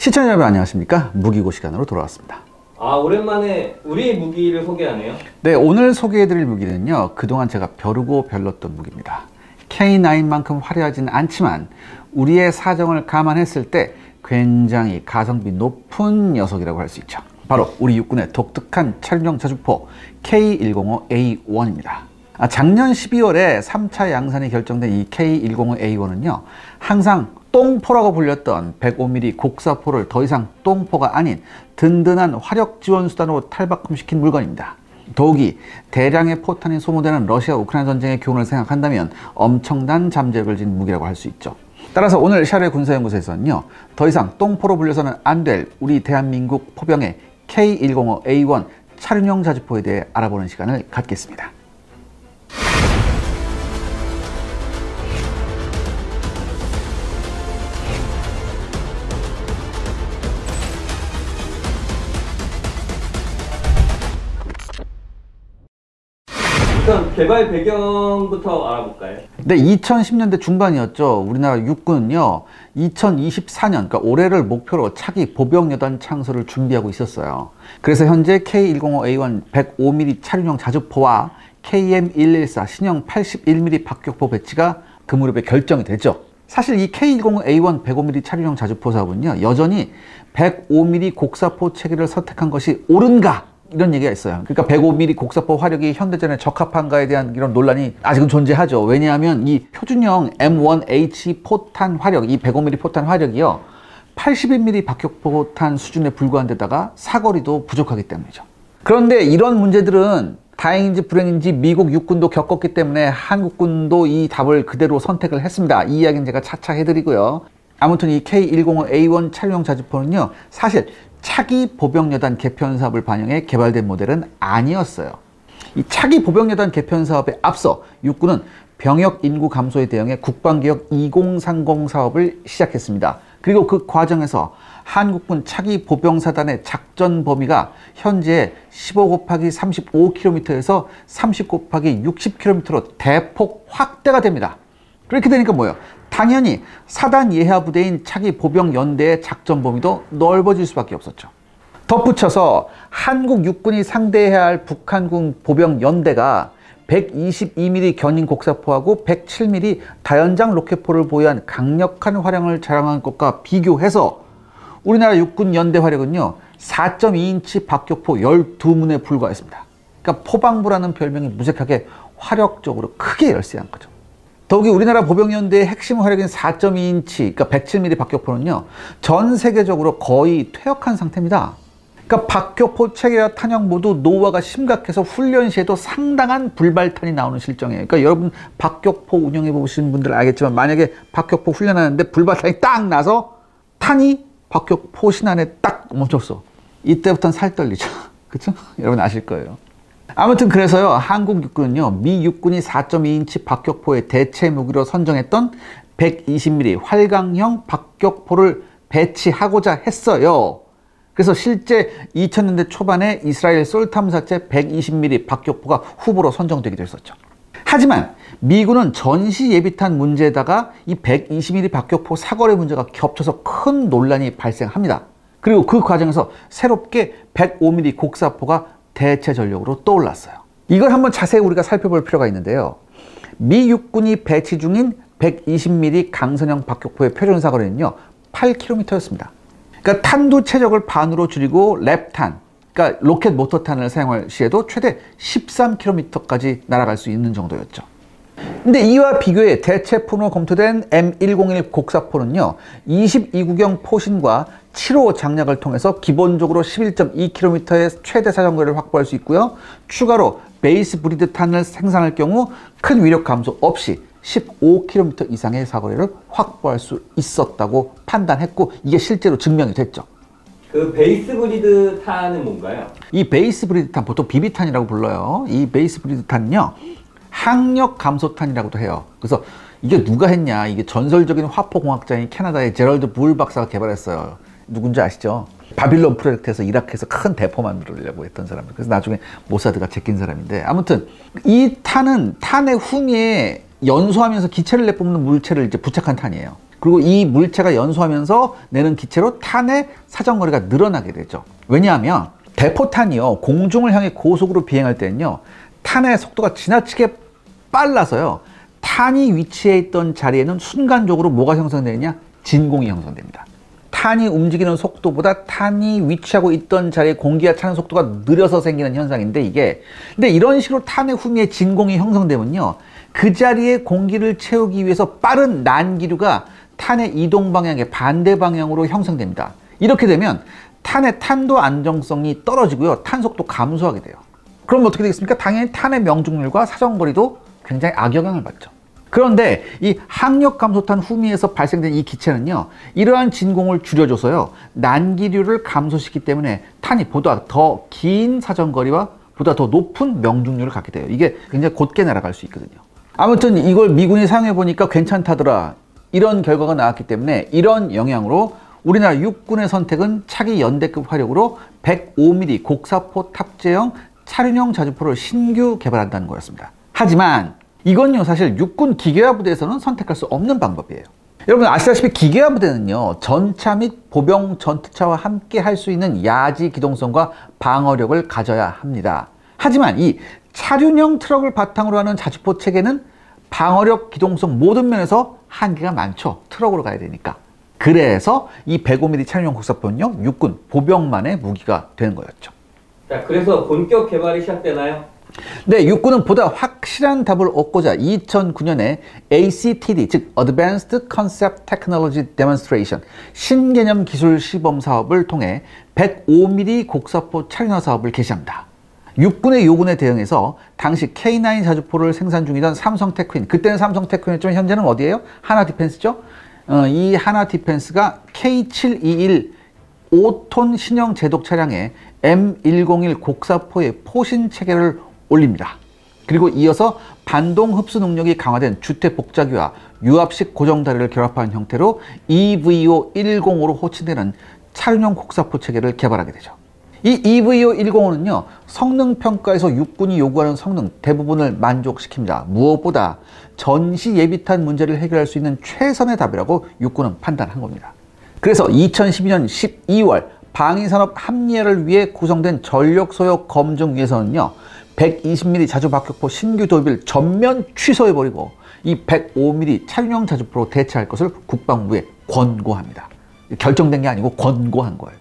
시청자 여러분 안녕하십니까? 무기고 시간으로 돌아왔습니다. 오랜만에 우리 무기를 소개하네요. 네, 오늘 소개해드릴 무기는요, 그동안 제가 벼르고 별렀던 무기입니다. K9만큼 화려하진 않지만 우리의 사정을 감안했을 때 굉장히 가성비 높은 녀석이라고 할 수 있죠. 바로 우리 육군의 독특한 차륜형 자주포 K105A1입니다. 작년 12월에 3차 양산이 결정된 이 K105A1은요, 항상 똥포라고 불렸던 105mm 곡사포를 더 이상 똥포가 아닌 든든한 화력 지원 수단으로 탈바꿈시킨 물건입니다. 더욱이 대량의 포탄이 소모되는 러시아 우크라이나 전쟁의 교훈을 생각한다면 엄청난 잠재력을 지닌 무기라고 할 수 있죠. 따라서 오늘 샤르의 군사연구소에서는요, 더 이상 똥포로 불려서는 안 될 우리 대한민국 포병의 K105A1 차륜형 자주포에 대해 알아보는 시간을 갖겠습니다. 일단 개발 배경부터 알아볼까요? 네, 2010년대 중반이었죠. 우리나라 육군은요, 2024년, 그러니까 올해를 목표로 차기 보병여단 창설을 준비하고 있었어요. 그래서 현재 K105A1 105mm 차륜형 자주포와 KM114 신형 81mm 박격포 배치가 그 무렵에 결정이 됐죠. 사실 이 K105A1 105mm 차륜형 자주포 사업은요, 여전히 105mm 곡사포 체계를 선택한 것이 옳은가? 이런 얘기가 있어요. 그러니까 105mm 곡사포 화력이 현대전에 적합한가에 대한 이런 논란이 아직은 존재하죠. 왜냐하면 이 표준형 M1H 포탄 화력, 이 105mm 포탄 화력이요, 81mm 박격포탄 수준에 불과한 데다가 사거리도 부족하기 때문이죠. 그런데 이런 문제들은 다행인지 불행인지 미국 육군도 겪었기 때문에 한국군도 이 답을 그대로 선택을 했습니다. 이 이야기는 제가 차차 해드리고요. 아무튼 이 K105A1 차륜형 자주포는요, 사실 차기 보병여단 개편 사업을 반영해 개발된 모델은 아니었어요. 이 차기 보병여단 개편 사업에 앞서 육군은 병역 인구 감소에 대응해 국방개혁 2030 사업을 시작했습니다. 그리고 그 과정에서 한국군 차기 보병사단의 작전 범위가 현재 15 곱하기 35km에서 30 곱하기 60km로 대폭 확대가 됩니다. 그렇게 되니까 뭐예요? 당연히 사단 예하 부대인 차기 보병 연대의 작전 범위도 넓어질 수밖에 없었죠. 덧붙여서 한국 육군이 상대해야 할 북한군 보병 연대가 122mm 견인 곡사포하고 107mm 다연장 로켓포를 보유한 강력한 화력을 자랑한 것과 비교해서 우리나라 육군 연대 화력은요, 4.2인치 박격포 12문에 불과했습니다. 그러니까 포방부라는 별명이 무색하게 화력적으로 크게 열세한 거죠. 더욱이 우리나라 보병연대의 핵심 화력인 4.2인치, 그러니까 107mm 박격포는요, 전 세계적으로 거의 퇴역한 상태입니다. 그러니까 박격포 체계와 탄약 모두 노후화가 심각해서 훈련 시에도 상당한 불발탄이 나오는 실정이에요. 그러니까 여러분 박격포 운영해 보신 분들 알겠지만, 만약에 박격포 훈련하는데 불발탄이 딱 나서 탄이 박격포 신안에 딱 멈췄어. 이때부터는 살 떨리죠. 그쵸? 여러분 아실 거예요. 아무튼 그래서요, 한국 육군은요, 미 육군이 4.2인치 박격포의 대체 무기로 선정했던 120mm 활강형 박격포를 배치하고자 했어요. 그래서 실제 2000년대 초반에 이스라엘 솔탐사체 120mm 박격포가 후보로 선정되기도 했었죠. 하지만 미군은 전시 예비탄 문제에다가 이 120mm 박격포 사거리 문제가 겹쳐서 큰 논란이 발생합니다. 그리고 그 과정에서 새롭게 105mm 곡사포가 대체 전력으로 떠올랐어요. 이걸 한번 자세히 우리가 살펴볼 필요가 있는데요. 미 육군이 배치 중인 120mm 강선형 박격포의 표준 사거리는요, 8km였습니다. 그러니까 탄두 최적을 반으로 줄이고 랩탄, 그러니까 로켓 모터탄을 사용할 시에도 최대 13km까지 날아갈 수 있는 정도였죠. 근데 이와 비교해 대체품으로 검토된 M101 곡사포는요, 22구경 포신과 7호 장약을 통해서 기본적으로 11.2km의 최대 사정거리를 확보할 수 있고요, 추가로 베이스 브리드 탄을 생산할 경우 큰 위력 감소 없이 15km 이상의 사거리를 확보할 수 있었다고 판단했고, 이게 실제로 증명이 됐죠. 그 베이스 브리드 탄은 뭔가요? 이 베이스 브리드 탄, 보통 비비탄이라고 불러요. 이 베이스 브리드 탄은요, 항력 감소탄이라고도 해요. 그래서 이게 누가 했냐, 이게 전설적인 화포공학자인 캐나다의 제럴드 불 박사가 개발했어요. 누군지 아시죠? 바빌론 프로젝트에서 이라크에서 큰 대포 만들려고 했던 사람들. 그래서 나중에 모사드가 제낀 사람인데, 아무튼 이 탄은 탄의 후미에 연소하면서 기체를 내뿜는 물체를 이제 부착한 탄이에요. 그리고 이 물체가 연소하면서 내는 기체로 탄의 사정거리가 늘어나게 되죠. 왜냐하면 대포탄이요, 공중을 향해 고속으로 비행할 때는요, 탄의 속도가 지나치게 빨라서요, 탄이 위치해 있던 자리에는 순간적으로 뭐가 형성되느냐? 진공이 형성됩니다. 탄이 움직이는 속도보다 탄이 위치하고 있던 자리에 공기가 차는 속도가 느려서 생기는 현상인데 이게, 근데 이런 식으로 탄의 후미에 진공이 형성되면요, 그 자리에 공기를 채우기 위해서 빠른 난기류가 탄의 이동 방향의 반대 방향으로 형성됩니다. 이렇게 되면 탄의 탄도 안정성이 떨어지고요, 탄 속도 감소하게 돼요. 그럼 어떻게 되겠습니까? 당연히 탄의 명중률과 사정거리도 굉장히 악영향을 받죠. 그런데 이 항력 감소탄 후미에서 발생된 이 기체는요, 이러한 진공을 줄여줘서요, 난기류를 감소시키기 때문에 탄이 보다 더 긴 사정거리와 보다 더 높은 명중률을 갖게 돼요. 이게 굉장히 곧게 날아갈 수 있거든요. 아무튼 이걸 미군이 사용해 보니까 괜찮다더라, 이런 결과가 나왔기 때문에 이런 영향으로 우리나라 육군의 선택은 차기 연대급 화력으로 105mm 곡사포 탑재형 차륜형 자주포를 신규 개발한다는 거였습니다. 하지만 이건요, 사실 육군 기계화 부대에서는 선택할 수 없는 방법이에요. 여러분 아시다시피 기계화 부대는요, 전차 및 보병 전투차와 함께 할 수 있는 야지 기동성과 방어력을 가져야 합니다. 하지만 이 차륜형 트럭을 바탕으로 하는 자주포 체계는 방어력, 기동성 모든 면에서 한계가 많죠. 트럭으로 가야 되니까. 그래서 이 105mm 차륜형 곡사포는요, 육군 보병만의 무기가 되는 거였죠. 자, 그래서 본격 개발이 시작되나요? 네, 육군은 보다 확실한 답을 얻고자 2009년에 ACTD, 즉 Advanced Concept Technology Demonstration, 신개념 기술 시범 사업을 통해 105mm 곡사포 차륜화 사업을 개시합니다. 육군의 요구에 대응해서 당시 K9 자주포를 생산 중이던 삼성 테크윈, 그때는 삼성 테크윈이었지만 현재는 어디예요? 하나 디펜스죠? 이 하나 디펜스가 K721 5톤 신형 제독 차량에 M101 곡사포의 포신 체계를 올립니다. 그리고 이어서 반동 흡수 능력이 강화된 주택 복자기와 유압식 고정다리를 결합한 형태로 EVO 105로 호칭되는 차륜형 곡사포 체계를 개발하게 되죠. 이 EVO 105는요, 성능 평가에서 육군이 요구하는 성능 대부분을 만족시킵니다. 무엇보다 전시 예비탄 문제를 해결할 수 있는 최선의 답이라고 육군은 판단한 겁니다. 그래서 2012년 12월 방위산업 합리화를 위해 구성된 전력소요 검증위에서는요, 120mm 자주박격포 신규 도입을 전면 취소해버리고 이 105mm 차륜형 자주포로 대체할 것을 국방부에 권고합니다. 결정된 게 아니고 권고한 거예요.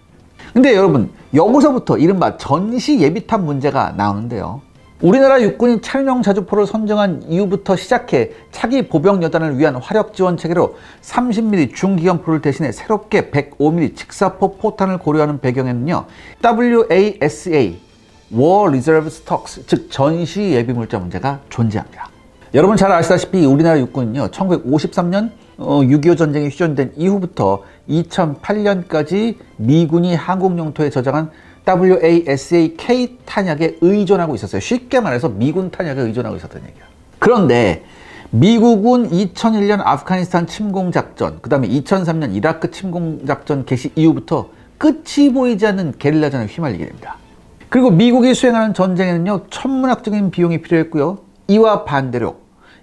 근데 여러분, 여기서부터 이른바 전시 예비탄 문제가 나오는데요. 우리나라 육군이 차륜형 자주포를 선정한 이후부터 시작해 차기 보병 여단을 위한 화력 지원 체계로 30mm 중기관포를 대신해 새롭게 105mm 직사포 포탄을 고려하는 배경에는요, WASA, War Reserve Stocks, 즉 전시 예비 물자 문제가 존재합니다. 여러분 잘 아시다시피 우리나라 육군은요, 1953년 6.25 전쟁이 휴전된 이후부터 2008년까지 미군이 한국 영토에 저장한 WASA K 탄약에 의존하고 있었어요. 쉽게 말해서 미군 탄약에 의존하고 있었던 얘기야. 그런데 미국은 2001년 아프가니스탄 침공작전, 그 다음에 2003년 이라크 침공작전 개시 이후부터 끝이 보이지 않는 게릴라전에 휘말리게 됩니다. 그리고 미국이 수행하는 전쟁에는요, 천문학적인 비용이 필요했고요. 이와 반대로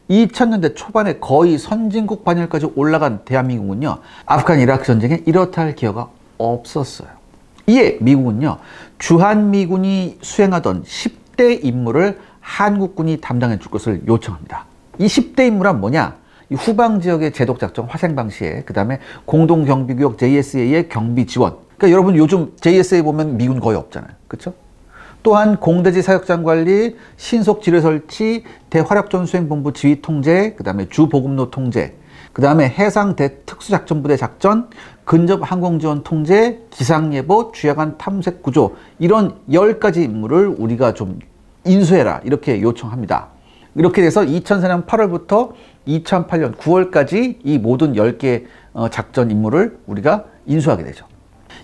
2000년대 초반에 거의 선진국 반열까지 올라간 대한민국은요, 아프간 이라크 전쟁에 이렇다 할 기여가 없었어요. 이에 미국은요, 주한미군이 수행하던 10대 임무를 한국군이 담당해 줄 것을 요청합니다. 이 10대 임무란 뭐냐? 이 후방 지역의 제독작전 화생방시에, 그 다음에 공동경비구역 JSA의 경비 지원. 그러니까 여러분 요즘 JSA 보면 미군 거의 없잖아요. 그렇죠? 또한 공대지 사역장 관리, 신속 지뢰 설치, 대화력전수행본부 지휘 통제, 그 다음에 주보급로 통제, 그 다음에 해상 대특수작전부대 작전, 근접 항공지원 통제, 기상예보, 주야간 탐색 구조, 이런 10가지 임무를 우리가 좀 인수해라, 이렇게 요청합니다. 이렇게 돼서 2004년 8월부터 2008년 9월까지 이 모든 10개 작전 임무를 우리가 인수하게 되죠.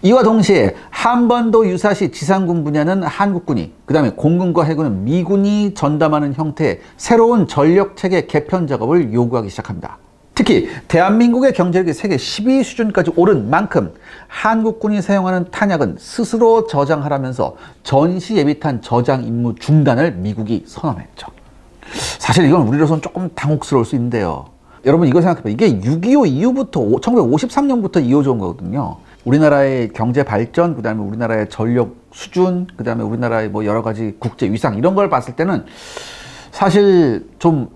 이와 동시에 한반도 유사시 지상군 분야는 한국군이, 그 다음에 공군과 해군은 미군이 전담하는 형태의 새로운 전력체계 개편 작업을 요구하기 시작합니다. 특히 대한민국의 경제력이 세계 10위 수준까지 오른 만큼 한국군이 사용하는 탄약은 스스로 저장하라면서 전시 예비탄 저장 임무 중단을 미국이 선언했죠. 사실 이건 우리로서는 조금 당혹스러울 수 있는데요. 여러분 이거 생각해봐요. 이게 6.25 이후부터 1953년부터 이어져 온 거거든요. 우리나라의 경제 발전, 그 다음에 우리나라의 전력 수준, 그 다음에 우리나라의 뭐 여러 가지 국제 위상 이런 걸 봤을 때는 사실 좀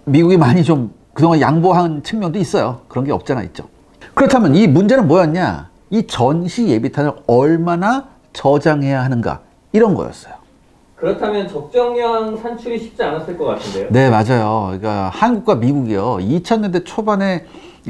미국이 많이 좀 그동안 양보한 측면도 있어요. 그런 게 없잖아 있죠. 그렇다면 이 문제는 뭐였냐? 이 전시 예비탄을 얼마나 저장해야 하는가 이런 거였어요. 그렇다면 적정량 산출이 쉽지 않았을 것 같은데요? 네, 맞아요. 그러니까 한국과 미국이요. 2000년대 초반에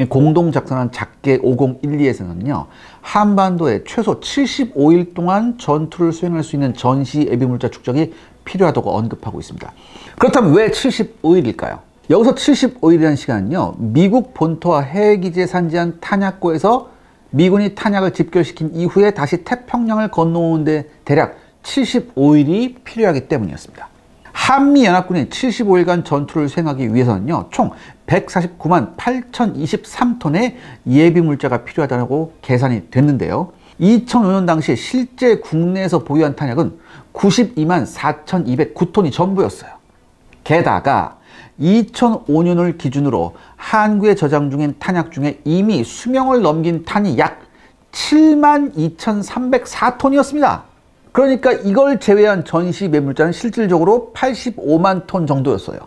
공동 작성한 작계 5012에서는요. 한반도에 최소 75일 동안 전투를 수행할 수 있는 전시 예비물자 축적이 필요하다고 언급하고 있습니다. 그렇다면 왜 75일일까요? 여기서 75일이라는 시간은요. 미국 본토와 해외 기지에 산지한 탄약고에서 미군이 탄약을 집결시킨 이후에 다시 태평양을 건너오는데 대략 75일이 필요하기 때문이었습니다. 한미연합군이 75일간 전투를 수행하기 위해서는요, 총 149만 8,023톤의 예비물자가 필요하다고 계산이 됐는데요. 2005년 당시에 실제 국내에서 보유한 탄약은 92만 4,209톤이 전부였어요. 게다가 2005년을 기준으로 한국에 저장 중인 탄약 중에 이미 수명을 넘긴 탄이 약 7만 2,304톤이었습니다. 그러니까 이걸 제외한 전시 매물자는 실질적으로 85만 톤 정도였어요.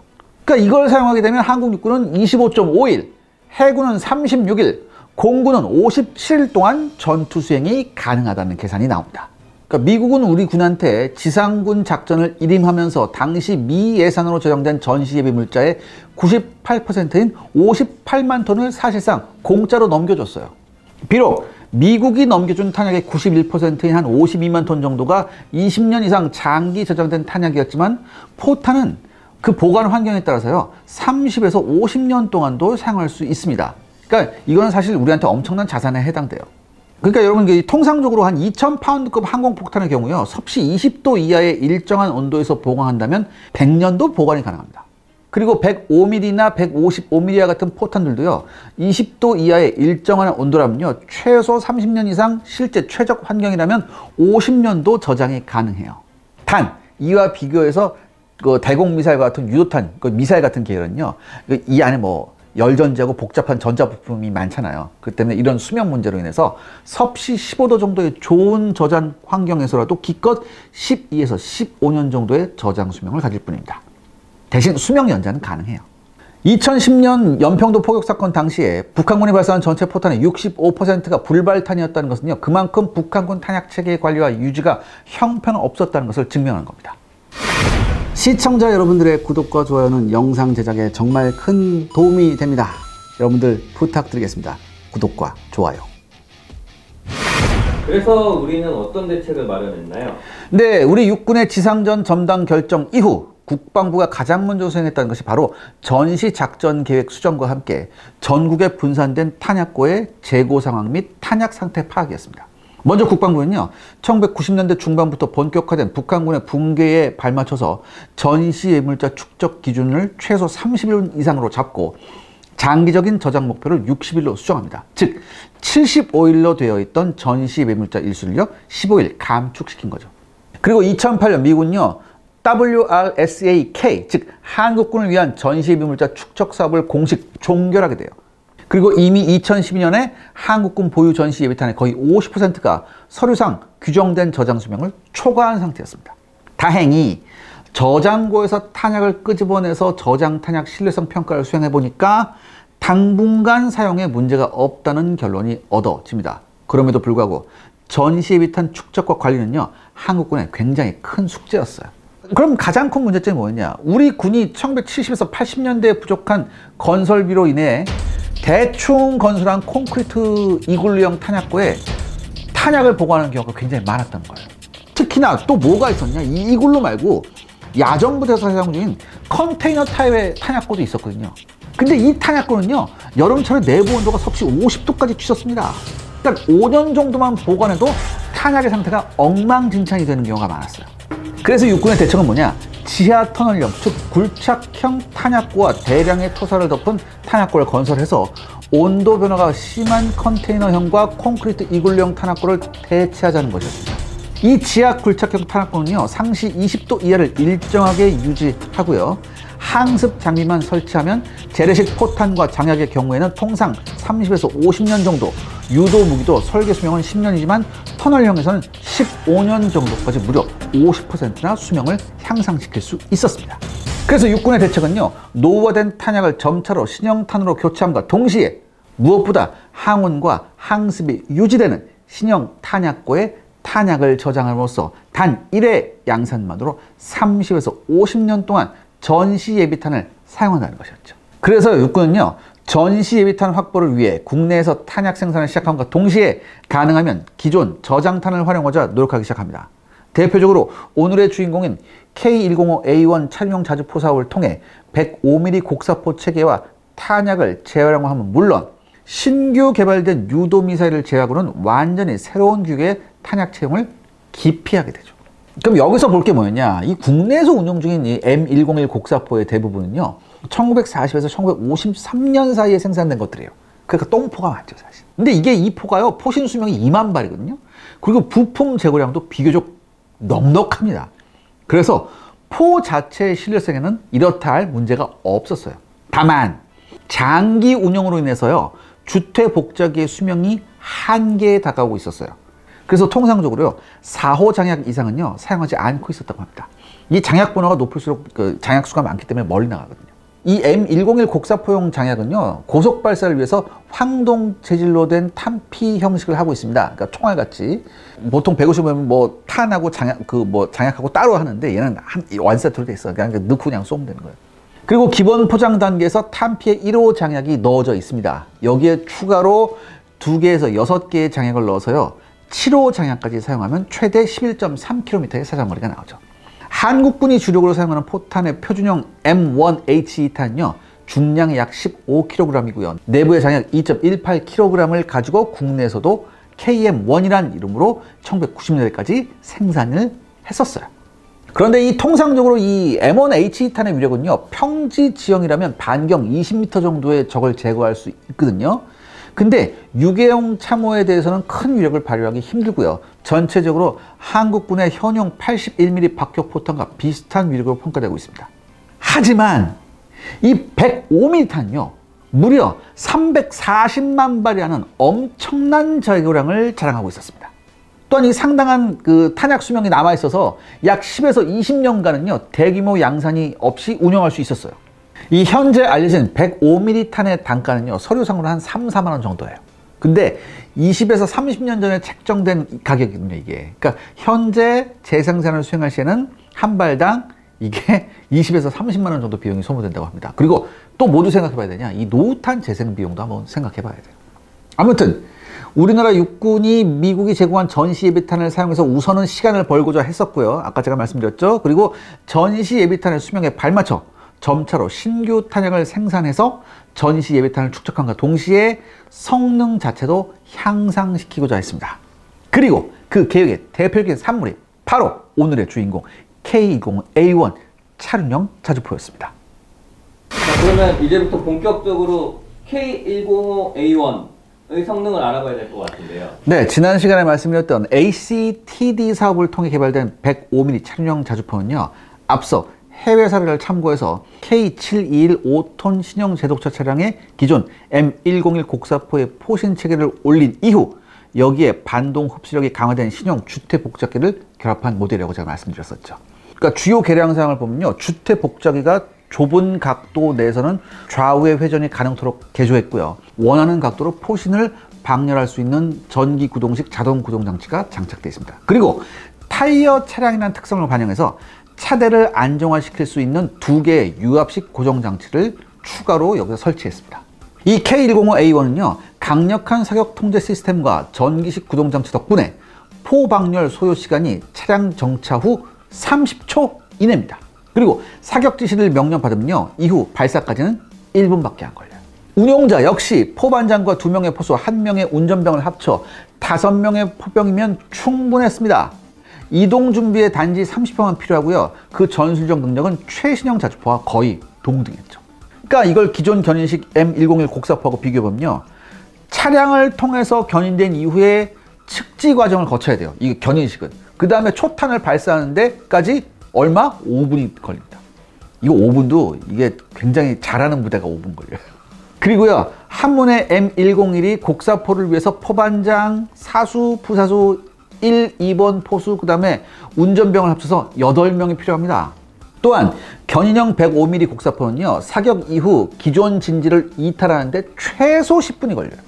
그러니까 이걸 사용하게 되면 한국 육군은 25.5일, 해군은 36일, 공군은 57일 동안 전투 수행이 가능하다는 계산이 나옵니다. 그러니까 미국은 우리 군한테 지상군 작전을 일임하면서 당시 미 예산으로 저장된 전시 예비 물자의 98%인 58만 톤을 사실상 공짜로 넘겨줬어요. 비록 미국이 넘겨준 탄약의 91%인 한 52만 톤 정도가 20년 이상 장기 저장된 탄약이었지만 포탄은 그 보관 환경에 따라서요 30에서 50년 동안도 사용할 수 있습니다. 그러니까 이거는 사실 우리한테 엄청난 자산에 해당돼요. 그러니까 여러분 통상적으로 한 2000파운드급 항공폭탄의 경우요 섭씨 20도 이하의 일정한 온도에서 보관한다면 100년도 보관이 가능합니다. 그리고 105mm나 155mm와 같은 포탄들도요 20도 이하의 일정한 온도라면요 최소 30년 이상 실제 최적 환경이라면 50년도 저장이 가능해요. 단 이와 비교해서 그 대공미사일과 같은 유도탄, 그 미사일 같은 계열은요 이 안에 뭐 열전지하고 복잡한 전자부품이 많잖아요. 그 때문에 이런 수명 문제로 인해서 섭씨 15도 정도의 좋은 저장 환경에서라도 기껏 12에서 15년 정도의 저장 수명을 가질 뿐입니다. 대신 수명 연장은 가능해요. 2010년 연평도 포격 사건 당시에 북한군이 발사한 전체 포탄의 65%가 불발탄이었다는 것은요 그만큼 북한군 탄약 체계의 관리와 유지가 형편없었다는 것을 증명하는 겁니다. 시청자 여러분들의 구독과 좋아요는 영상 제작에 정말 큰 도움이 됩니다. 여러분들 부탁드리겠습니다. 구독과 좋아요. 그래서 우리는 어떤 대책을 마련했나요? 네, 우리 육군의 지상전 점당 결정 이후 국방부가 가장 먼저 수행했다는 것이 바로 전시작전계획 수정과 함께 전국에 분산된 탄약고의 재고 상황 및 탄약 상태 파악이었습니다. 먼저 국방부는요 1990년대 중반부터 본격화된 북한군의 붕괴에 발맞춰서 전시 예물자 축적 기준을 최소 30일 이상으로 잡고 장기적인 저장 목표를 60일로 수정합니다. 즉 75일로 되어 있던 전시 예물자 일수를요 15일 감축시킨 거죠. 그리고 2008년 미군요 WRSAK 즉 한국군을 위한 전시 예비물자 축적 사업을 공식 종결하게 돼요. 그리고 이미 2012년에 한국군 보유 전시 예비탄의 거의 50%가 서류상 규정된 저장 수명을 초과한 상태였습니다. 다행히 저장고에서 탄약을 끄집어내서 저장 탄약 신뢰성 평가를 수행해 보니까 당분간 사용에 문제가 없다는 결론이 얻어집니다. 그럼에도 불구하고 전시 예비탄 축적과 관리는요 한국군의 굉장히 큰 숙제였어요. 그럼 가장 큰 문제점이 뭐였냐? 우리 군이 1970에서 80년대에 부족한 건설비로 인해 대충 건설한 콘크리트 이글루형 탄약고에 탄약을 보관하는 경우가 굉장히 많았던 거예요. 특히나 또 뭐가 있었냐? 이 이글루 말고 야전부대에서 사용 중인 컨테이너 타입의 탄약고도 있었거든요. 근데 이 탄약고는요 여름철에 내부 온도가 섭씨 50도까지 치솟습니다. 그러니까 5년 정도만 보관해도 탄약의 상태가 엉망진창이 되는 경우가 많았어요. 그래서 육군의 대책은 뭐냐? 지하 터널형, 즉 굴착형 탄약고와 대량의 토사를 덮은 탄약고를 건설해서 온도 변화가 심한 컨테이너형과 콘크리트 이글루형 탄약고를 대체하자는 것이었습니다. 이 지하 굴착형 탄약고는요 상시 20도 이하를 일정하게 유지하고요 상습 장비만 설치하면 재래식 포탄과 장약의 경우에는 통상 30에서 50년 정도, 유도 무기도 설계 수명은 10년이지만 터널형에서는 15년 정도까지 무려 50%나 수명을 향상시킬 수 있었습니다. 그래서 육군의 대책은요, 노후화된 탄약을 점차로 신형탄으로 교체함과 동시에 무엇보다 항온과 항습이 유지되는 신형 탄약고에 탄약을 저장함으로써 단 1회 양산만으로 30에서 50년 동안 전시 예비탄을 사용한다는 것이었죠. 그래서 육군은요, 전시 예비탄 확보를 위해 국내에서 탄약 생산을 시작함과 동시에 가능하면 기존 저장탄을 활용하자 노력하기 시작합니다. 대표적으로 오늘의 주인공인 K105A1 차량용 자주포 사업을 통해 105mm 곡사포 체계와 탄약을 재활용하면 물론 신규 개발된 유도 미사일을 제외하고는 완전히 새로운 규격의 탄약 채용을 기피하게 되죠. 그럼 여기서 볼 게 뭐였냐? 이 국내에서 운용 중인 이 M101 곡사포의 대부분은요, 1940에서 1953년 사이에 생산된 것들이에요. 그러니까 똥포가 많죠, 사실. 근데 이게 이 포가요, 포신 수명이 2만 발이거든요. 그리고 부품 재고량도 비교적 넉넉합니다. 그래서 포 자체의 실효성에는 이렇다 할 문제가 없었어요. 다만 장기 운영으로 인해서요, 주퇴 복잡기의 수명이 한계에 다가오고 있었어요. 그래서 통상적으로요, 4호 장약 이상은요, 사용하지 않고 있었다고 합니다. 이 장약 번호가 높을수록 그 장약 수가 많기 때문에 멀리 나가거든요. 이 M101 곡사포용 장약은요, 고속 발사를 위해서 황동 재질로 된 탄피 형식을 하고 있습니다. 그러니까 총알같이. 보통 150mm 뭐 탄하고 장약하고 따로 하는데 얘는 한 완세트로 돼 있어. 그냥 넣고 그냥 쏘면 되는 거예요. 그리고 기본 포장 단계에서 탄피의 1호 장약이 넣어져 있습니다. 여기에 추가로 2개에서 6개의 장약을 넣어서요, 7호 장약까지 사용하면 최대 11.3km의 사정거리가 나오죠. 한국군이 주력으로 사용하는 포탄의 표준형 M1H2탄은요, 중량이 약 15kg이고요. 내부의 장약 2.18kg을 가지고 국내에서도 KM1이라는 이름으로 1990년대까지 생산을 했었어요. 그런데 이 통상적으로 이 M1H2탄의 위력은요, 평지 지형이라면 반경 20m 정도의 적을 제거할 수 있거든요. 근데 유계용 참호에 대해서는 큰 위력을 발휘하기 힘들고요. 전체적으로 한국군의 현용 81mm 박격 포탄과 비슷한 위력으로 평가되고 있습니다. 하지만 이 105mm 탄은요, 무려 340만 발이라는 엄청난 제고량을 자랑하고 있었습니다. 또한 이 상당한 그 탄약 수명이 남아 있어서 약 10에서 20년간은요, 대규모 양산이 없이 운영할 수 있었어요. 이 현재 알려진 105mm 탄의 단가는요, 서류상으로 한 3, 4만 원 정도예요. 근데 20에서 30년 전에 책정된 가격이거든요, 이게. 그러니까 현재 재생산을 수행할 시에는 한 발당 이게 20에서 30만 원 정도 비용이 소모된다고 합니다. 그리고 또 모두 생각해 봐야 되냐? 이 노후탄 재생 비용도 한번 생각해 봐야 돼요. 아무튼 우리나라 육군이 미국이 제공한 전시 예비탄을 사용해서 우선은 시간을 벌고자 했었고요. 아까 제가 말씀드렸죠. 그리고 전시 예비탄의 수명에 발맞춰 점차로 신규 탄약을 생산해서 전시 예비탄을 축적함과 동시에 성능 자체도 향상시키고자 했습니다. 그리고 그 계획의 대표적인 산물이 바로 오늘의 주인공 K105A1 차륜형 자주포였습니다. 자, 그러면 이제부터 본격적으로 K105A1의 성능을 알아봐야 될 것 같은데요. 네, 지난 시간에 말씀드렸던 ACTD 사업을 통해 개발된 105mm 차륜형 자주포는요, 앞서 해외 사례를 참고해서 K721 5톤 신형 제독차 차량의 기존 M101 곡사포의 포신 체계를 올린 이후 여기에 반동 흡수력이 강화된 신형 주퇴 복잡기를 결합한 모델이라고 제가 말씀드렸었죠. 그러니까 주요 개량 사항을 보면요, 주퇴 복잡기가 좁은 각도 내에서는 좌우의 회전이 가능토록 개조했고요. 원하는 각도로 포신을 방열할 수 있는 전기 구동식 자동 구동 장치가 장착되어 있습니다. 그리고 타이어 차량이라는 특성을 반영해서 차대를 안정화시킬 수 있는 2개의 유압식 고정 장치를 추가로 여기서 설치했습니다. 이 K105A1은요, 강력한 사격 통제 시스템과 전기식 구동 장치 덕분에 포방열 소요 시간이 차량 정차 후 30초 이내입니다. 그리고 사격 지시를 명령받으면요, 이후 발사까지는 1분밖에 안 걸려요. 운용자 역시 포반장과 2명의 포수, 1명의 운전병을 합쳐 5명의 포병이면 충분했습니다. 이동 준비에 단지 30분만 필요하고요. 그 전술적 능력은 최신형 자주포와 거의 동등했죠. 그러니까 이걸 기존 견인식 M101 곡사포하고 비교해보면요, 차량을 통해서 견인된 이후에 측지 과정을 거쳐야 돼요. 이 견인식은. 그 다음에 초탄을 발사하는 데까지 얼마? 5분이 걸립니다. 이거 5분도 이게 굉장히 잘하는 부대가 5분 걸려요. 그리고요, 한문의 M101이 곡사포를 위해서 포반장, 사수, 부사수 1, 2번 포수, 그 다음에 운전병을 합쳐서 8명이 필요합니다. 또한 견인형 105mm 곡사포는요, 사격 이후 기존 진지를 이탈하는데 최소 10분이 걸려요.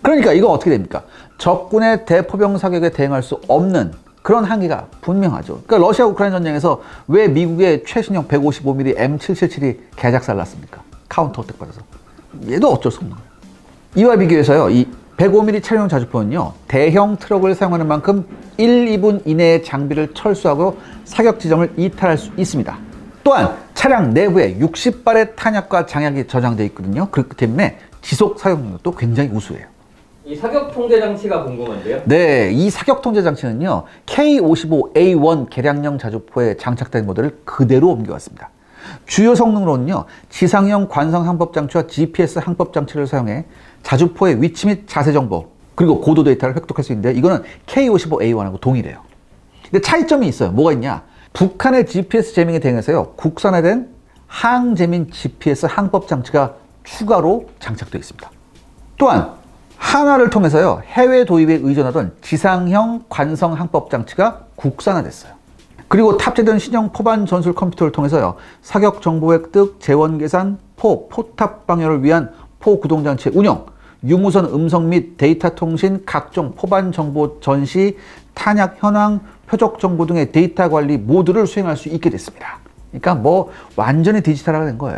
그러니까 이거 어떻게 됩니까? 적군의 대포병 사격에 대응할 수 없는 그런 한계가 분명하죠. 그러니까 러시아 우크라이나 전쟁에서 왜 미국의 최신형 155mm M777이 개작살 났습니까? 카운터 어택 받아서. 얘도 어쩔 수 없는 거예요. 이와 비교해서요, 이 105mm 차량용 자주포는요, 대형 트럭을 사용하는 만큼 1, 2분 이내에 장비를 철수하고 사격 지점을 이탈할 수 있습니다. 또한 차량 내부에 60발의 탄약과 장약이 저장되어 있거든요. 그렇기 때문에 지속 사용 능력도 굉장히 우수해요. 이 사격 통제 장치가 궁금한데요. 네, 이 사격 통제 장치는요, K55A1 개량형 자주포에 장착된 모델을 그대로 옮겨왔습니다. 주요 성능으로는요, 지상형 관성 항법 장치와 GPS 항법 장치를 사용해 자주포의 위치 및 자세 정보, 그리고 고도 데이터를 획득할 수 있는데, 이거는 K55A1하고 동일해요. 근데 차이점이 있어요. 뭐가 있냐? 북한의 GPS 제밍에 대응해서요, 국산화된 항제민 GPS 항법 장치가 추가로 장착되어 있습니다. 또한 한화를 통해서요, 해외 도입에 의존하던 지상형 관성 항법 장치가 국산화됐어요. 그리고 탑재된 신형 포반 전술 컴퓨터를 통해서요, 사격 정보 획득, 재원 계산, 포탑 방어를 위한 포 구동 장치의 운영, 유무선 음성 및 데이터 통신, 각종 포반 정보 전시, 탄약 현황, 표적 정보 등의 데이터 관리 모두를 수행할 수 있게 됐습니다. 그러니까 뭐 완전히 디지털화가 된 거예요.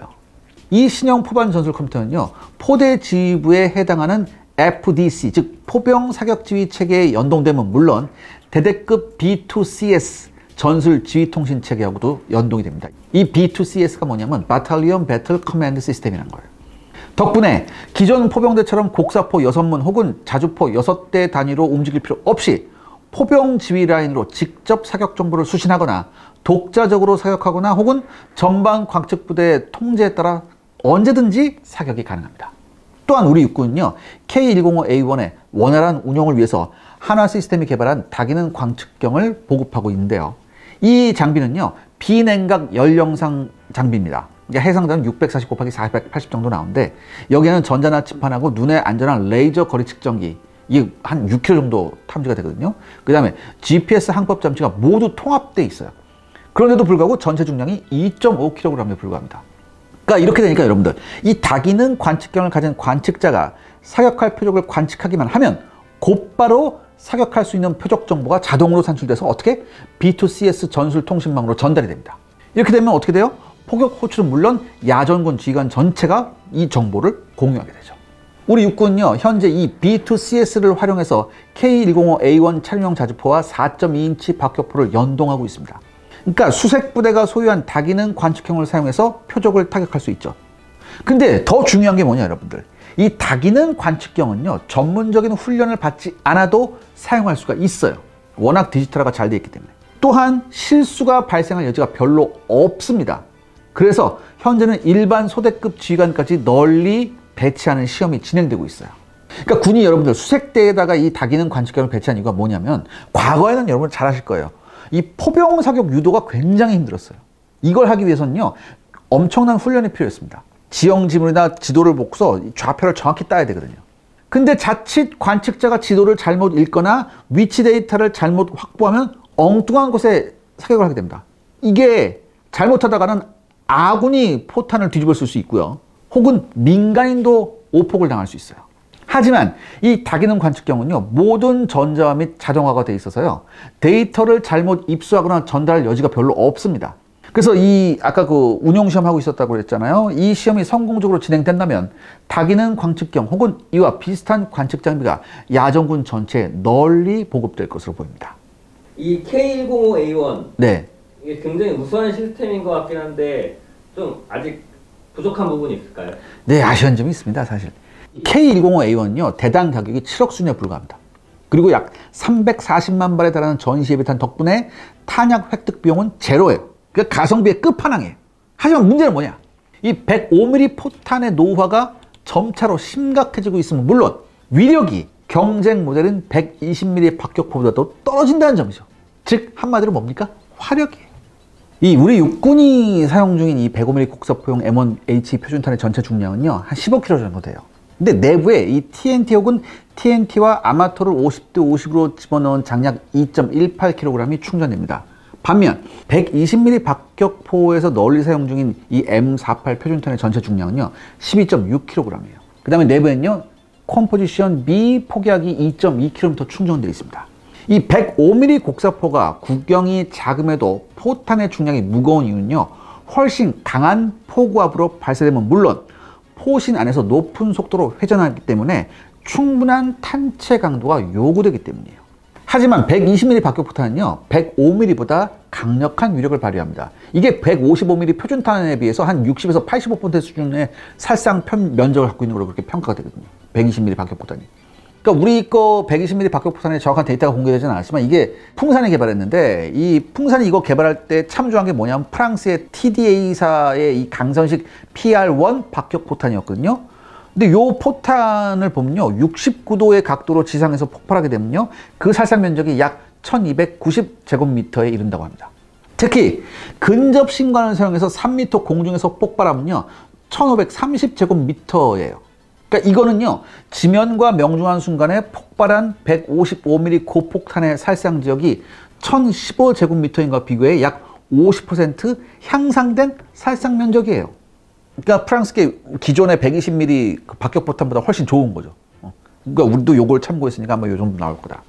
이 신형 포반 전술 컴퓨터는요, 포대 지휘부에 해당하는 FDC, 즉 포병 사격 지휘 체계에 연동되면 물론 대대급 B2CS 전술 지휘 통신 체계하고도 연동이 됩니다. 이 B2CS가 뭐냐면 바탈리온 배틀 커맨드 시스템이라는 거예요. 덕분에 기존 포병대처럼 곡사포 6문 혹은 자주포 6대 단위로 움직일 필요 없이 포병 지휘 라인으로 직접 사격 정보를 수신하거나 독자적으로 사격하거나 혹은 전방 광측 부대의 통제에 따라 언제든지 사격이 가능합니다. 또한 우리 육군은요, K105A1의 원활한 운용을 위해서 한화 시스템이 개발한 다기능 광측경을 보급하고 있는데요. 이 장비는요, 비냉각 열영상 장비입니다. 해상도는 640 곱하기 480 정도 나오는데, 여기에는 전자나치판하고 눈에 안전한 레이저 거리 측정기, 이게 한 6kg 정도 탐지가 되거든요. 그 다음에 GPS 항법 장치가 모두 통합되어 있어요. 그런데도 불구하고 전체 중량이 2.5kg에 불과합니다. 그러니까 이렇게 되니까 여러분들, 이 다기능 관측경을 가진 관측자가 사격할 표적을 관측하기만 하면 곧바로 사격할 수 있는 표적 정보가 자동으로 산출돼서 어떻게? B2CS 전술 통신망으로 전달이 됩니다. 이렇게 되면 어떻게 돼요? 포격 호출은 물론 야전군 지휘관 전체가 이 정보를 공유하게 되죠. 우리 육군은요, 현재 이 B2CS를 활용해서 K105A1 차량용 자주포와 4.2인치 박격포를 연동하고 있습니다. 그러니까 수색 부대가 소유한 다기능 관측형을 사용해서 표적을 타격할 수 있죠. 근데 더 중요한 게 뭐냐, 여러분들. 이 다기능 관측경은요, 전문적인 훈련을 받지 않아도 사용할 수가 있어요. 워낙 디지털화가 잘 되어 있기 때문에. 또한 실수가 발생할 여지가 별로 없습니다. 그래서 현재는 일반 소대급 지휘관까지 널리 배치하는 시험이 진행되고 있어요. 그러니까 군이 여러분들 수색대에다가 이 다기능 관측경을 배치한 이유가 뭐냐면, 과거에는 여러분 잘 아실 거예요. 이 포병 사격 유도가 굉장히 힘들었어요. 이걸 하기 위해서는요, 엄청난 훈련이 필요했습니다. 지형 지물이나 지도를 보고서 좌표를 정확히 따야 되거든요. 근데 자칫 관측자가 지도를 잘못 읽거나 위치 데이터를 잘못 확보하면 엉뚱한 곳에 사격을 하게 됩니다. 이게 잘못하다가는 아군이 포탄을 뒤집어 쓸 수 있고요. 혹은 민간인도 오폭을 당할 수 있어요. 하지만 이 다기능 관측경은요, 모든 전자화 및 자동화가 되어 있어서요, 데이터를 잘못 입수하거나 전달할 여지가 별로 없습니다. 그래서 아까 그 운용시험 하고 있었다고 그랬잖아요. 이 시험이 성공적으로 진행된다면 다기능 관측경 혹은 이와 비슷한 관측 장비가 야전군 전체에 널리 보급될 것으로 보입니다. 이 K105A1, 네. 이게 굉장히 우수한 시스템인 것 같긴 한데 좀 아직 부족한 부분이 있을까요? 네, 아쉬운 점이 있습니다, 사실. K105A1은요, 대당 가격이 7억 순에 불과합니다. 그리고 약 340만 발에 달하는 전시 예비탄 덕분에 탄약 획득 비용은 제로예요. 그러니까 가성비의 끝판왕이에요. 하지만 문제는 뭐냐? 이 105mm 포탄의 노후화가 점차로 심각해지고 있으면 물론 위력이 경쟁 모델인 120mm 박격포보다도 떨어진다는 점이죠. 즉 한마디로 뭡니까? 화력이에요. 이 우리 육군이 사용 중인 이 105mm 곡사포용 M1H 표준탄의 전체 중량은요 한 15kg 정도 돼요. 근데 내부에 이 TNT 혹은 TNT와 아마토를 50대 50으로 집어넣은 장약 2.18kg이 충전됩니다. 반면 120mm 박격포에서 널리 사용 중인 이 M48 표준탄의 전체 중량은요 12.6kg이에요. 그 다음에 내부에는요 컴포지션 B 폭약이 2.2km 충전되어 있습니다. 이 105mm 곡사포가 구경이 작음에도 포탄의 중량이 무거운 이유는요 훨씬 강한 포구압으로 발사되면 물론 포신 안에서 높은 속도로 회전하기 때문에 충분한 탄체 강도가 요구되기 때문이에요. 하지만 120mm 박격포탄은요 105mm보다 강력한 위력을 발휘합니다. 이게 155mm 표준탄에 비해서 한 60에서 85% 수준의 살상 면적을 갖고 있는 걸로 그렇게 평가가 되거든요. 120mm 박격포탄이. 그러니까 우리 거 120mm 박격포탄에 정확한 데이터가 공개되지는 않았지만 이게 풍산이 개발했는데 이 풍산이 이거 개발할 때 참조한 게 뭐냐면 프랑스의 TDA사의 이 강선식 PR1 박격포탄이었거든요. 근데 요 포탄을 보면요 69도의 각도로 지상에서 폭발하게 되면요 그 살상 면적이 약 1290제곱미터에 이른다고 합니다. 특히 근접 신관을 사용해서 3m 공중에서 폭발하면요 1530제곱미터예요. 그러니까 이거는요 지면과 명중한 순간에 폭발한 155mm 고폭탄의 살상 지역이 1015제곱미터인과 비교해 약 50% 향상된 살상 면적이에요. 그러니까 프랑스계 기존의 120mm 박격포탄보다 훨씬 좋은 거죠. 그러니까 우리도 요걸 참고했으니까 아마 요 정도 나올 거다.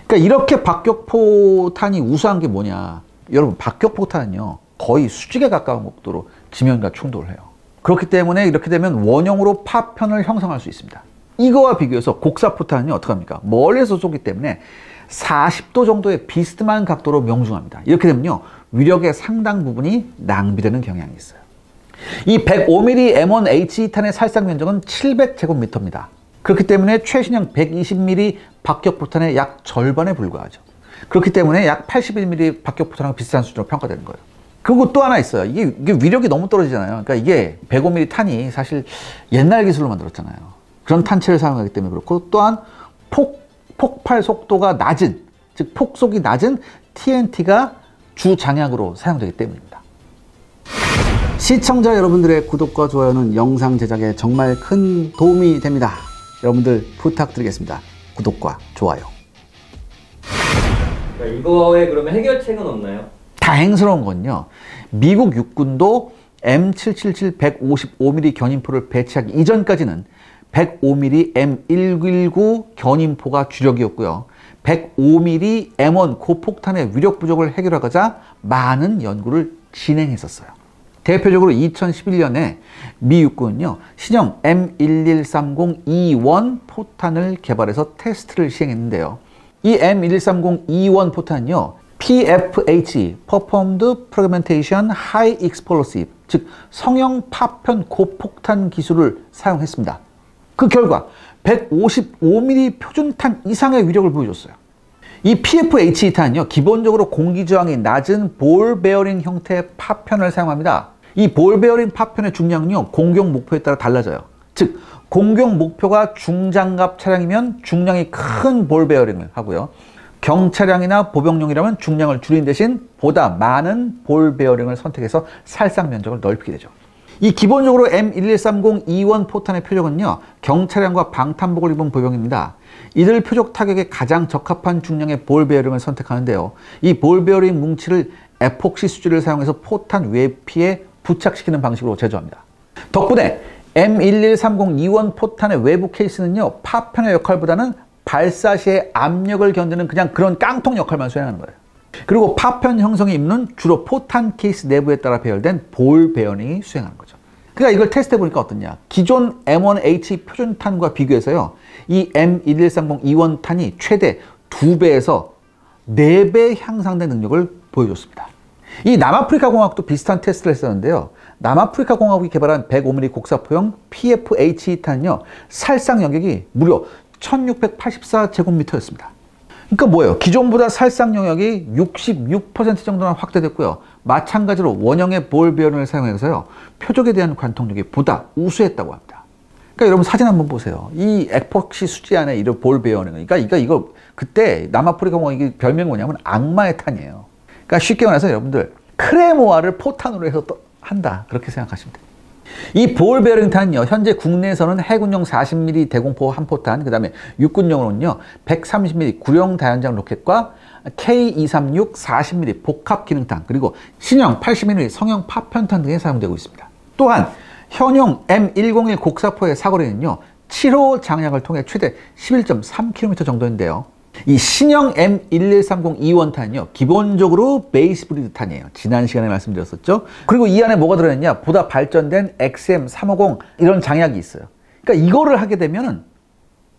그러니까 이렇게 박격포탄이 우수한 게 뭐냐. 여러분 박격포탄은요 거의 수직에 가까운 각도로 지면과 충돌을 해요. 그렇기 때문에 이렇게 되면 원형으로 파편을 형성할 수 있습니다. 이거와 비교해서 곡사포탄은요 어떡합니까? 멀리서 쏘기 때문에 40도 정도의 비스듬한 각도로 명중합니다. 이렇게 되면요 위력의 상당 부분이 낭비되는 경향이 있어요. 이 105mm M1H2탄의 살상 면적은 700제곱미터입니다. 그렇기 때문에 최신형 120mm 박격포탄의 약 절반에 불과하죠. 그렇기 때문에 약 81mm 박격포탄하고 비슷한 수준으로 평가되는 거예요. 그리고 또 하나 있어요. 이게 위력이 너무 떨어지잖아요. 그러니까 이게 105mm 탄이 사실 옛날 기술로 만들었잖아요. 그런 탄체를 사용하기 때문에 그렇고 또한 폭발 속도가 낮은, 즉 폭속이 낮은 TNT가 주 장약으로 사용되기 때문입니다. 시청자 여러분들의 구독과 좋아요는 영상 제작에 정말 큰 도움이 됩니다. 여러분들 부탁드리겠습니다. 구독과 좋아요. 이거에 그러면 해결책은 없나요? 다행스러운 건요. 미국 육군도 M777 155mm 견인포를 배치하기 이전까지는 105mm M119 견인포가 주력이었고요. 105mm M1 고폭탄의 위력 부족을 해결하고자 많은 연구를 진행했었어요. 대표적으로 2011년에 미 육군은요, 신형 M1130E1 포탄을 개발해서 테스트를 시행했는데요. 이 M1130E1 포탄은요, PFH, Performed Fragmentation High Explosive, 즉 성형 파편 고폭탄 기술을 사용했습니다. 그 결과 155mm 표준탄 이상의 위력을 보여줬어요. 이 PFH-탄은요, 기본적으로 공기저항이 낮은 볼 베어링 형태의 파편을 사용합니다. 이 볼 베어링 파편의 중량은요, 공격 목표에 따라 달라져요. 즉, 공격 목표가 중장갑 차량이면 중량이 큰 볼 베어링을 하고요. 경차량이나 보병용이라면 중량을 줄인 대신 보다 많은 볼 베어링을 선택해서 살상 면적을 넓히게 되죠. 이 기본적으로 M1130E1 포탄의 표적은요, 경차량과 방탄복을 입은 보병입니다. 이들 표적 타격에 가장 적합한 중량의 볼 베어링을 선택하는데요. 이 볼 베어링 뭉치를 에폭시 수지를 사용해서 포탄 외피에 부착시키는 방식으로 제조합니다. 덕분에 M1130E1 포탄의 외부 케이스는요, 파편의 역할보다는 발사 시에 압력을 견디는 그냥 그런 깡통 역할만 수행하는 거예요. 그리고 파편 형성이 있는 주로 포탄 케이스 내부에 따라 배열된 볼 베어링이 수행하는 거죠. 그러니까 이걸 테스트해 보니까 어떠냐. 기존 M1H 표준탄과 비교해서요, 이 M1130E1 탄이 최대 2배에서 4배 향상된 능력을 보여줬습니다. 이 남아프리카 공화국도 비슷한 테스트를 했었는데요. 남아프리카 공화국이 개발한 105mm 곡사포형 PFH-탄은요, 살상 영역이 무려 1684제곱미터였습니다. 그러니까 뭐예요? 기존보다 살상 영역이 66% 정도나 확대됐고요. 마찬가지로 원형의 볼 베어링을 사용해서요, 표적에 대한 관통력이 보다 우수했다고 합니다. 그러니까 여러분 사진 한번 보세요. 이 에폭시 수지 안에 이런 볼 베어링. 그러니까 이거 그때 남아프리카 공화국이 별명이 뭐냐면 악마의 탄이에요. 그러니까 쉽게 말해서 여러분들 크레모아를 포탄으로 해서 또 한다. 그렇게 생각하시면 돼요. 이 볼 베어링탄은요, 현재 국내에서는 해군용 40mm 대공포 한 포탄, 그 다음에 육군용으로는요, 130mm 구령 다연장 로켓과 K236 40mm 복합 기능탄, 그리고 신형 80mm 성형 파편탄 등에 사용되고 있습니다. 또한 현용 M101 곡사포의 사거리는요, 7호 장약을 통해 최대 11.3km 정도인데요. 이 신형 M1130 2원탄은요, 기본적으로 베이스 브리드 탄이에요. 지난 시간에 말씀드렸었죠. 그리고 이 안에 뭐가 들어있냐? 보다 발전된 XM350 이런 장약이 있어요. 그러니까 이거를 하게 되면은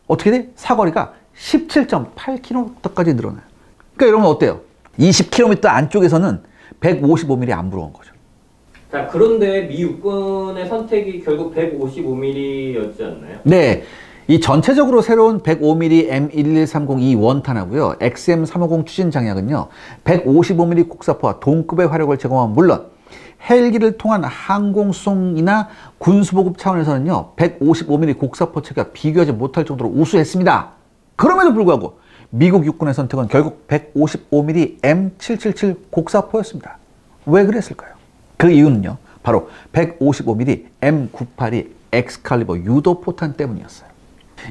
어떻게 돼? 사거리가 17.8km까지 늘어나요. 그러니까 여러분 어때요? 20km 안쪽에서는 155mm 안 부러운 거죠. 자, 그런데 미 육군의 선택이 결국 155mm였지 않나요? 네. 이 전체적으로 새로운 105mm M11302 원탄하고요, XM350 추진 장약은요, 155mm 곡사포와 동급의 화력을 제공한 물론 헬기를 통한 항공수송이나 군수보급 차원에서는요, 155mm 곡사포 체계가 비교하지 못할 정도로 우수했습니다. 그럼에도 불구하고 미국 육군의 선택은 결국 155mm M777 곡사포였습니다. 왜 그랬을까요? 그 이유는요, 바로 155mm M982 엑스칼리버 유도 포탄 때문이었어요.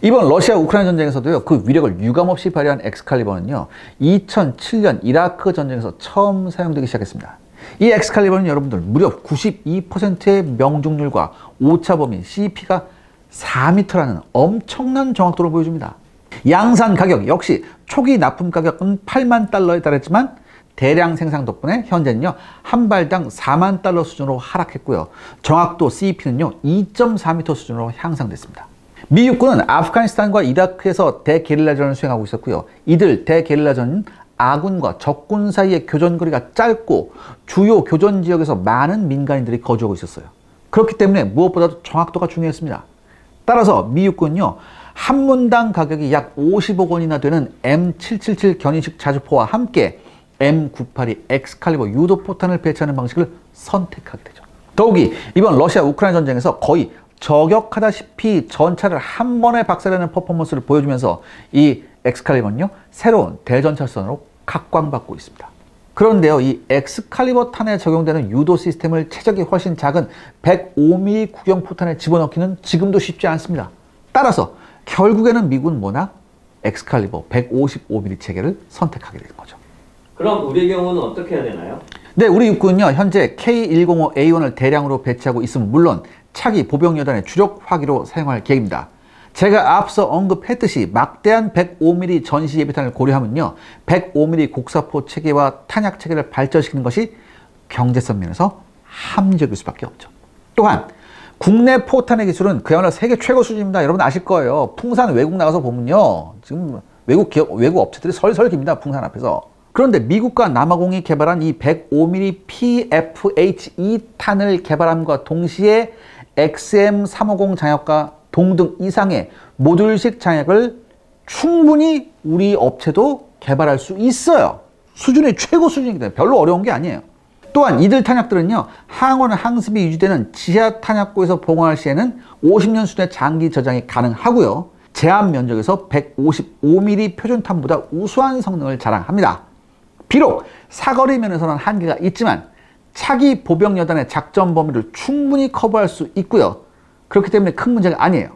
이번 러시아 우크라이나 전쟁에서도요, 그 위력을 유감없이 발휘한 엑스칼리버는요, 2007년 이라크 전쟁에서 처음 사용되기 시작했습니다. 이 엑스칼리버는 여러분들 무려 92%의 명중률과 오차 범위 CP가 4m라는 엄청난 정확도를 보여줍니다. 양산 가격 역시 초기 납품 가격은 8만 달러에 달했지만 대량 생산 덕분에 현재는요, 한 발당 4만 달러 수준으로 하락했고요, 정확도 CP는요 2.4m 수준으로 향상됐습니다. 미 육군은 아프가니스탄과 이라크에서 대게릴라전을 수행하고 있었고요. 이들 대게릴라전은 아군과 적군 사이의 교전거리가 짧고 주요 교전 지역에서 많은 민간인들이 거주하고 있었어요. 그렇기 때문에 무엇보다도 정확도가 중요했습니다. 따라서 미 육군은요, 한 문당 가격이 약 50억 원이나 되는 M777 견인식 자주포와 함께 M982 엑스칼리버 유도 포탄을 배치하는 방식을 선택하게 되죠. 더욱이 이번 러시아 우크라이나 전쟁에서 거의 저격하다시피 전차를 한 번에 박살내는 퍼포먼스를 보여주면서 이 엑스칼리버는요, 새로운 대전차선으로 각광받고 있습니다. 그런데요, 이 엑스칼리버 탄에 적용되는 유도 시스템을 체적이 훨씬 작은 105mm 구경 포탄에 집어넣기는 지금도 쉽지 않습니다. 따라서 결국에는 미국은 뭐나 엑스칼리버 155mm 체계를 선택하게 된 거죠. 그럼 우리의 경우는 어떻게 해야 되나요? 네, 우리 육군은요, 현재 K105A1을 대량으로 배치하고 있음은 물론 차기 보병여단의 주력 화기로 사용할 계획입니다. 제가 앞서 언급했듯이 막대한 105mm 전시 예비탄을 고려하면요, 105mm 곡사포 체계와 탄약 체계를 발전시키는 것이 경제성 면에서 합리적일 수밖에 없죠. 또한 국내 포탄의 기술은 그야말로 세계 최고 수준입니다. 여러분 아실 거예요. 풍산 외국 나가서 보면요, 지금 외국 업체들이 설설 깁니다. 풍산 앞에서. 그런데 미국과 남아공이 개발한 이 105mm PFH-2탄을 개발함과 동시에 XM350 장약과 동등 이상의 모듈식 장약을 충분히 우리 업체도 개발할 수 있어요. 수준이 최고 수준이기 때문에 별로 어려운 게 아니에요. 또한 이들 탄약들은요, 항원 항습이 유지되는 지하 탄약고에서 보관할 시에는 50년 수준의 장기 저장이 가능하고요, 제한 면적에서 155mm 표준탄보다 우수한 성능을 자랑합니다. 비록 사거리 면에서는 한계가 있지만 차기 보병여단의 작전 범위를 충분히 커버할 수 있고요, 그렇기 때문에 큰 문제가 아니에요.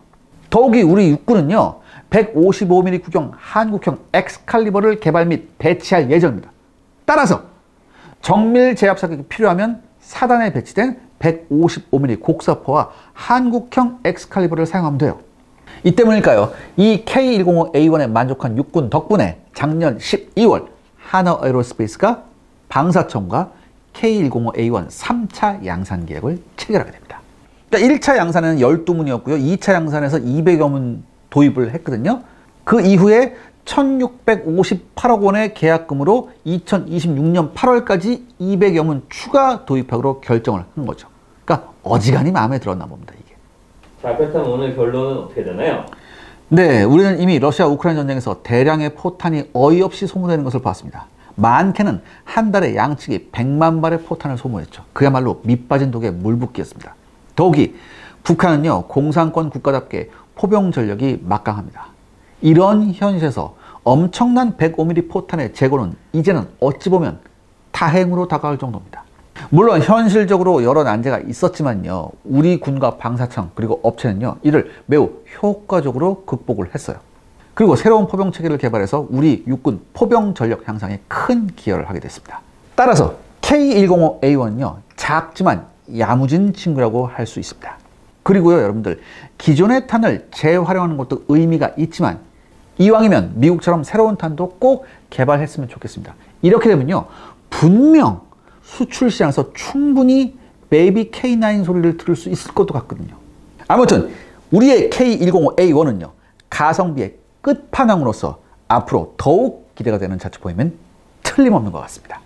더욱이 우리 육군은요, 155mm 구경 한국형 엑스칼리버를 개발 및 배치할 예정입니다. 따라서 정밀 제압 사격이 필요하면 사단에 배치된 155mm 곡사포와 한국형 엑스칼리버를 사용하면 돼요. 이 때문일까요? 이 K105A1에 만족한 육군 덕분에 작년 12월 하나 에어로스페이스가 방사청과 K105A1 3차 양산 계획을 체결하게 됩니다. 그러니까 1차 양산에는 12문이었고요. 2차 양산에서 200여 문 도입을 했거든요. 그 이후에 1658억 원의 계약금으로 2026년 8월까지 200여 문 추가 도입하기로 결정을 한 거죠. 그러니까 어지간히 마음에 들었나 봅니다, 이게. 자, 그렇다면 오늘 결론은 어떻게 되나요? 네, 우리는 이미 러시아 우크라이나 전쟁에서 대량의 포탄이 어이없이 소모되는 것을 봤습니다. 많게는 한 달에 양측이 100만 발의 포탄을 소모했죠. 그야말로 밑빠진 독에 물붓기였습니다. 더욱이 북한은요, 공산권 국가답게 포병 전력이 막강합니다. 이런 현실에서 엄청난 105mm 포탄의 재고는 이제는 어찌 보면 다행으로 다가올 정도입니다. 물론 현실적으로 여러 난제가 있었지만요. 우리 군과 방사청 그리고 업체는요. 이를 매우 효과적으로 극복을 했어요. 그리고 새로운 포병 체계를 개발해서 우리 육군 포병 전력 향상에 큰 기여를 하게 됐습니다. 따라서 K105A1은요. 작지만 야무진 친구라고 할 수 있습니다. 그리고요, 여러분들 기존의 탄을 재활용하는 것도 의미가 있지만 이왕이면 미국처럼 새로운 탄도 꼭 개발했으면 좋겠습니다. 이렇게 되면요, 분명 수출 시장에서 충분히 베이비 K9 소리를 들을 수 있을 것도 같거든요. 아무튼 우리의 K105A1은요, 가성비의 끝판왕으로서 앞으로 더욱 기대가 되는 자주포임은 틀림없는 것 같습니다.